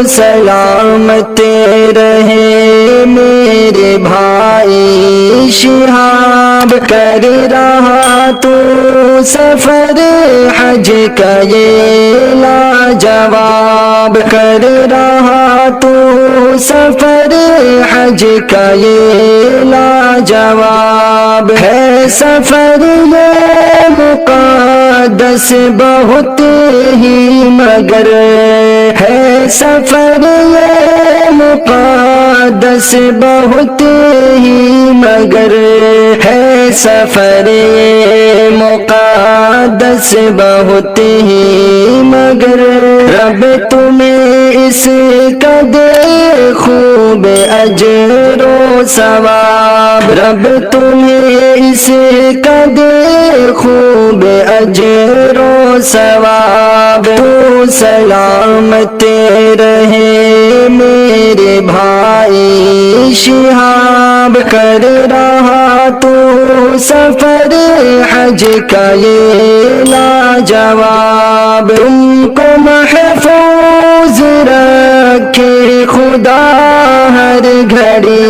سلامت رہے میرے بھائی شہاب، کر رہا تو سفر حج کا یہ لاجواب، کر رہا تو سفر حج کا یہ لاجواب، ہے سفر یہ مقدس بہت ہی مگر، ہے سفر یہ مقدس بہت ہی مگر، ہے سفر یہ مقدس بہت ہی مگر، رب تمہیں اس کا دے خوب اجر و ثواب، رب تمہیں اس کا دے خوب اجر و ثواب، تو سلامت رہے میرے بھائی شہاب، کر رہا تو سفر حج کا یہ لاجواب، تم کو محفوظ رکھے خدا ہر گھڑی،